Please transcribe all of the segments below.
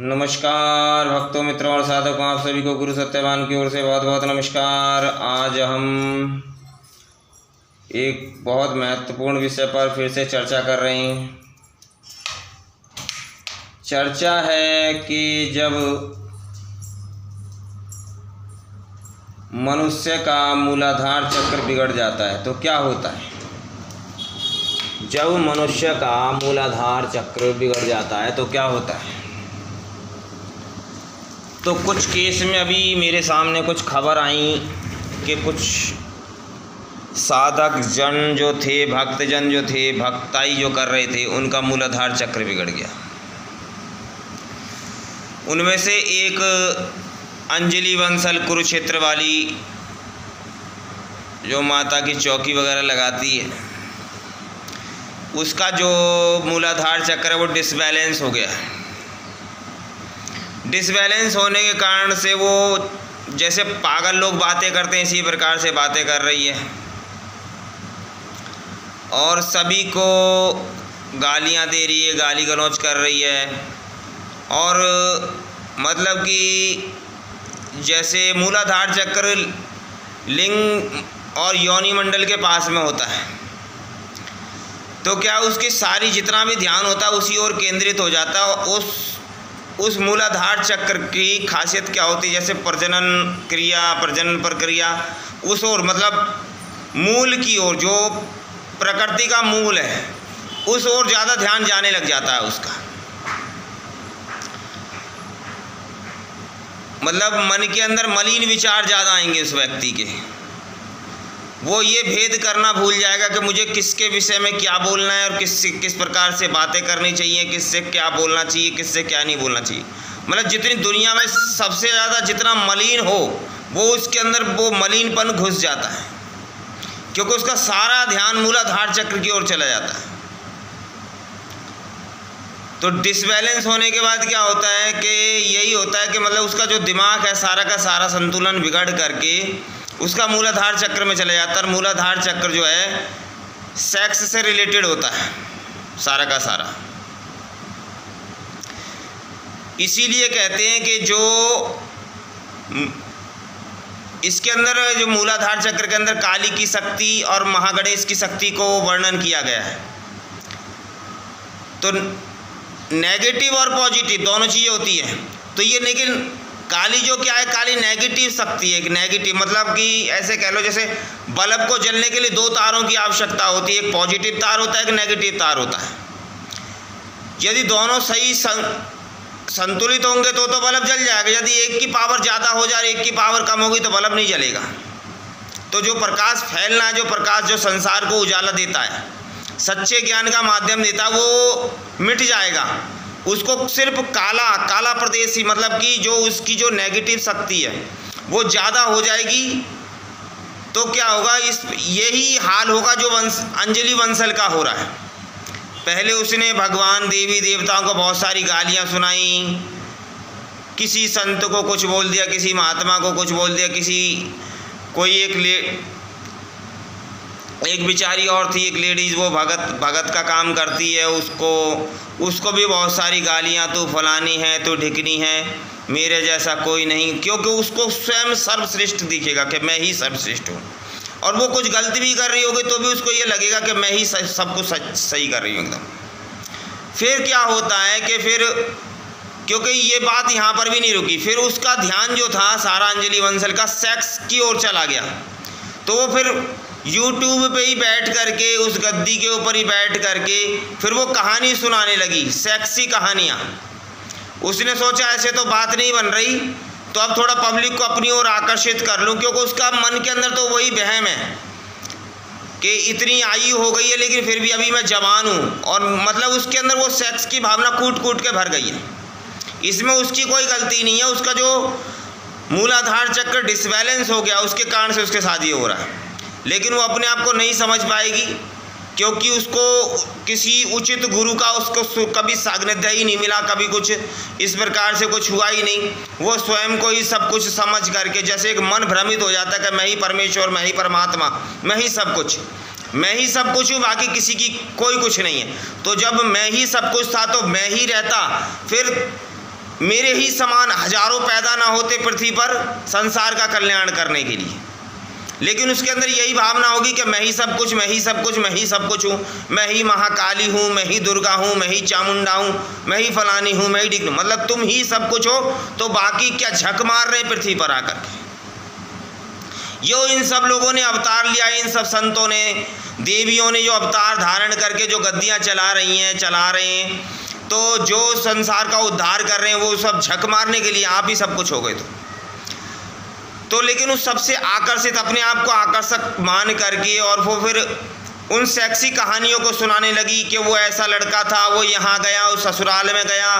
नमस्कार भक्तों, मित्रों और साधकों, आप सभी को गुरु सत्यवान की ओर से बहुत बहुत नमस्कार। आज हम एक बहुत महत्वपूर्ण विषय पर फिर से चर्चा कर रहे हैं। चर्चा है कि जब मनुष्य का मूलाधार चक्र बिगड़ जाता है तो क्या होता है। जब मनुष्य का मूलाधार चक्र बिगड़ जाता है तो क्या होता है। तो कुछ केस में अभी मेरे सामने कुछ खबर आई कि कुछ साधक जन जो थे, भक्तजन जो थे, भक्ताई जो कर रहे थे, उनका मूलाधार चक्र बिगड़ गया। उनमें से एक अंजलि बंसल कुरुक्षेत्र वाली जो माता की चौकी वगैरह लगाती है, उसका जो मूलाधार चक्र है वो डिसबैलेंस हो गया। डिसबैलेंस होने के कारण से वो जैसे पागल लोग बातें करते हैं इसी प्रकार से बातें कर रही है और सभी को गालियां दे रही है, गाली गलौज कर रही है। और मतलब कि जैसे मूलाधार चक्र लिंग और योनि मंडल के पास में होता है, तो क्या उसकी सारी जितना भी ध्यान होता है उसी ओर केंद्रित हो जाता है। उस मूलाधार चक्र की खासियत क्या होती है, जैसे प्रजनन क्रिया, प्रजनन प्रक्रिया, उस ओर मतलब मूल की ओर, जो प्रकृति का मूल है, उस ओर ज़्यादा ध्यान जाने लग जाता है उसका। मतलब मन के अंदर मलिन विचार ज़्यादा आएंगे उस व्यक्ति के। वो ये भेद करना भूल जाएगा कि मुझे किसके विषय में क्या बोलना है और किस प्रकार से बातें करनी चाहिए, किससे क्या बोलना चाहिए, किससे क्या नहीं बोलना चाहिए। मतलब जितनी दुनिया में सबसे ज़्यादा जितना मलिन हो वो उसके अंदर वो मलिनपन घुस जाता है, क्योंकि उसका सारा ध्यान मूलाधार चक्र की ओर चला जाता है। तो डिसबैलेंस होने के बाद क्या होता है कि यही होता है कि मतलब उसका जो दिमाग है सारा का सारा संतुलन बिगड़ करके उसका मूलाधार चक्र में चला जाता है। और मूलाधार चक्र जो है सेक्स से रिलेटेड होता है सारा का सारा। इसीलिए कहते हैं कि जो इसके अंदर जो मूलाधार चक्र के अंदर काली की शक्ति और महागणेश की शक्ति को वर्णन किया गया है। तो नेगेटिव और पॉजिटिव दोनों चीज़ें होती हैं। तो ये लेकिन काली जो क्या है, काली नेगेटिव शक्ति है। नेगेटिव मतलब कि ऐसे कह लो जैसे बल्ब को जलने के लिए दो तारों की आवश्यकता होती है, एक पॉजिटिव तार होता है, एक नेगेटिव तार होता है। यदि दोनों सही संतुलित होंगे तो बल्ब जल जाएगा। यदि एक की पावर ज़्यादा हो जाए, एक की पावर कम होगी तो बल्ब नहीं जलेगा। तो जो प्रकाश फैलना है, जो प्रकाश जो संसार को उजाला देता है, सच्चे ज्ञान का माध्यम देता है, वो मिट जाएगा। उसको सिर्फ काला प्रदेश ही, मतलब कि जो उसकी जो नेगेटिव शक्ति है वो ज़्यादा हो जाएगी। तो क्या होगा, यही हाल होगा जो अंजलि बंसल का हो रहा है। पहले उसने भगवान देवी देवताओं को बहुत सारी गालियाँ सुनाई, किसी संत को कुछ बोल दिया, किसी महात्मा को कुछ बोल दिया, एक बेचारी और थी, एक लेडीज़, वो भगत का काम करती है, उसको भी बहुत सारी गालियाँ, तू फलानी है, तू ढिकनी है, मेरे जैसा कोई नहीं, क्योंकि उसको स्वयं सर्वश्रेष्ठ दिखेगा कि मैं ही सर्वश्रेष्ठ हूँ। और वो कुछ गलती भी कर रही होगी तो भी उसको ये लगेगा कि मैं ही सब कुछ सही कर रही हूँ एकदम। फिर क्या होता है कि फिर क्योंकि ये बात यहाँ पर भी नहीं रुकी, फिर उसका ध्यान जो था सारा अंजलि बंसल का सेक्स की ओर चला गया। तो वो फिर यूट्यूब पे ही बैठ करके, उस गद्दी के ऊपर ही बैठ करके फिर वो कहानी सुनाने लगी, सेक्सी कहानियाँ। उसने सोचा ऐसे तो बात नहीं बन रही, तो अब थोड़ा पब्लिक को अपनी ओर आकर्षित कर लूँ, क्योंकि उसका मन के अंदर तो वही वहम है कि इतनी आयु हो गई है लेकिन फिर भी अभी मैं जवान हूँ। और मतलब उसके अंदर वो सेक्स की भावना कूट कूट के भर गई है। इसमें उसकी कोई गलती नहीं है, उसका जो मूलाधार चक्र डिसबैलेंस हो गया उसके कारण से उसके साथ ये हो रहा है। लेकिन वो अपने आप को नहीं समझ पाएगी, क्योंकि उसको किसी उचित गुरु का उसको कभी सानिध्य ही नहीं मिला, कभी कुछ इस प्रकार से कुछ हुआ ही नहीं। वो स्वयं को ही सब कुछ समझ करके, जैसे एक मन भ्रमित हो जाता है कि मैं ही परमेश्वर, मैं ही परमात्मा, मैं ही सब कुछ, मैं ही सब कुछ हूँ, बाकी किसी की कोई कुछ नहीं है। तो जब मैं ही सब कुछ था तो मैं ही रहता, फिर मेरे ही समान हजारों पैदा ना होते पृथ्वी पर संसार का कल्याण करने के लिए, लेकिन उसके अंदर यही भावना होगी कि मैं ही सब कुछ, मैं ही सब कुछ, मैं ही सब कुछ हूँ, मैं ही महाकाली हूँ, मैं ही दुर्गा हूँ, मैं ही चामुंडा हूँ, मैं ही फलानी हूँ, मैं ही ढिकनी, मतलब तुम ही सब कुछ हो, तो बाकी क्या झक मार रहे पृथ्वी पर आकर के। यो इन सब लोगों ने अवतार लिया, इन सब संतों ने, देवियों ने जो अवतार धारण करके जो गद्दियाँ चला रही हैं, चला रहे हैं, तो जो संसार का उद्धार कर रहे हैं वो सब झक मारने के लिए आप ही सब कुछ हो गए। तो लेकिन उस सबसे आकर्षित, अपने आप को आकर्षक मान करके और वो फिर उन सेक्सी कहानियों को सुनाने लगी कि वो ऐसा लड़का था, वो यहाँ गया, उस ससुराल में गया,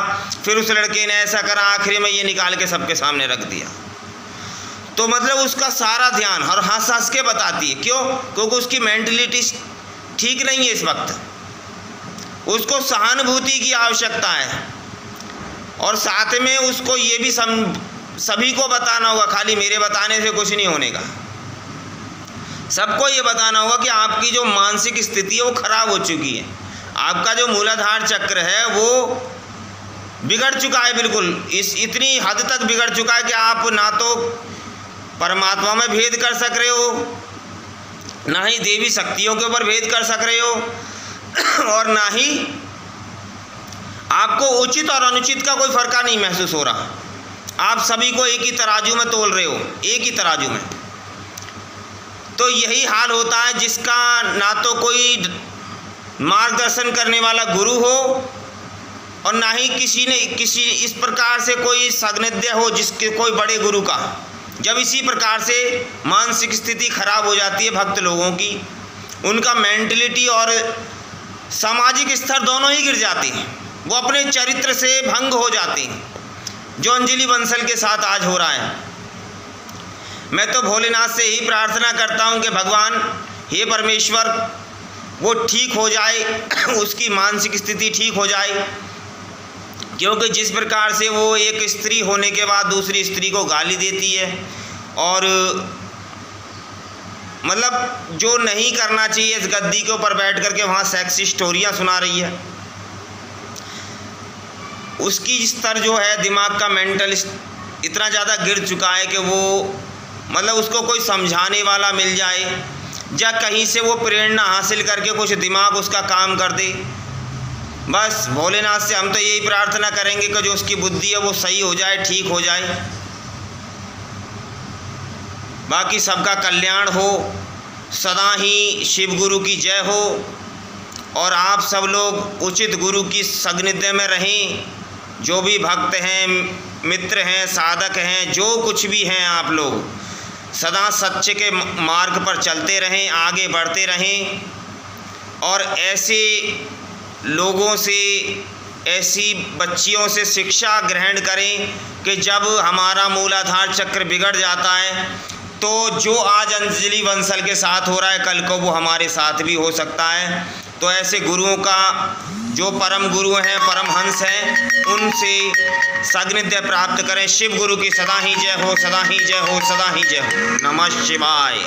फिर उस लड़के ने ऐसा करा, आखिरी में ये निकाल के सबके सामने रख दिया। तो मतलब उसका सारा ध्यान और हंस हंस के बताती है। क्यों? क्योंकि उसकी मेंटलिटी ठीक नहीं है इस वक्त, उसको सहानुभूति की आवश्यकता है, और साथ में उसको ये भी सभी को बताना होगा, खाली मेरे बताने से कुछ नहीं होने का। सबको ये बताना होगा कि आपकी जो मानसिक स्थिति है वो खराब हो चुकी है, आपका जो मूलाधार चक्र है वो बिगड़ चुका है, बिल्कुल इतनी हद तक बिगड़ चुका है कि आप ना तो परमात्मा में भेद कर सक रहे हो, ना ही देवी शक्तियों के ऊपर भेद कर सक रहे हो, और ना ही आपको उचित और अनुचित का कोई फर्क नहीं महसूस हो रहा। आप सभी को एक ही तराजू में तोल रहे हो, एक ही तराजू में। तो यही हाल होता है जिसका ना तो कोई मार्गदर्शन करने वाला गुरु हो और ना ही किसी इस प्रकार से कोई सान्निध्य हो जिसके कोई बड़े गुरु का। जब इसी प्रकार से मानसिक स्थिति खराब हो जाती है भक्त लोगों की, उनका मेंटलिटी और सामाजिक स्तर दोनों ही गिर जाते हैं, वो अपने चरित्र से भंग हो जाते हैं, जो अंजलि बंसल के साथ आज हो रहा है। मैं तो भोलेनाथ से ही प्रार्थना करता हूँ कि भगवान, हे परमेश्वर, वो ठीक हो जाए, उसकी मानसिक स्थिति ठीक हो जाए, क्योंकि जिस प्रकार से वो एक स्त्री होने के बाद दूसरी स्त्री को गाली देती है और मतलब जो नहीं करना चाहिए इस गद्दी के ऊपर बैठ करके वहाँ सेक्सी स्टोरियाँ सुना रही है, उसकी स्तर जो है दिमाग का मेंटल इतना ज़्यादा गिर चुका है कि वो मतलब उसको कोई समझाने वाला मिल जाए या कहीं से वो प्रेरणा हासिल करके कुछ दिमाग उसका काम कर दे। बस भोलेनाथ से हम तो यही प्रार्थना करेंगे कि जो उसकी बुद्धि है वो सही हो जाए, ठीक हो जाए, बाकी सबका कल्याण हो। सदा ही शिव गुरु की जय हो और आप सब लोग उचित गुरु की सानिध्य में रहें। जो भी भक्त हैं, मित्र हैं, साधक हैं, जो कुछ भी हैं, आप लोग सदा सच्चे के मार्ग पर चलते रहें, आगे बढ़ते रहें और ऐसे लोगों से, ऐसी बच्चियों से शिक्षा ग्रहण करें कि जब हमारा मूलाधार चक्र बिगड़ जाता है तो जो आज अंजलि बंसल के साथ हो रहा है कल को वो हमारे साथ भी हो सकता है। तो ऐसे गुरुओं का, जो परम गुरु हैं, परमहंस हैं, उनसे सानिध्य प्राप्त करें। शिव गुरु की सदा ही जय हो, सदा ही जय हो, सदा ही जय हो। नमः शिवाय।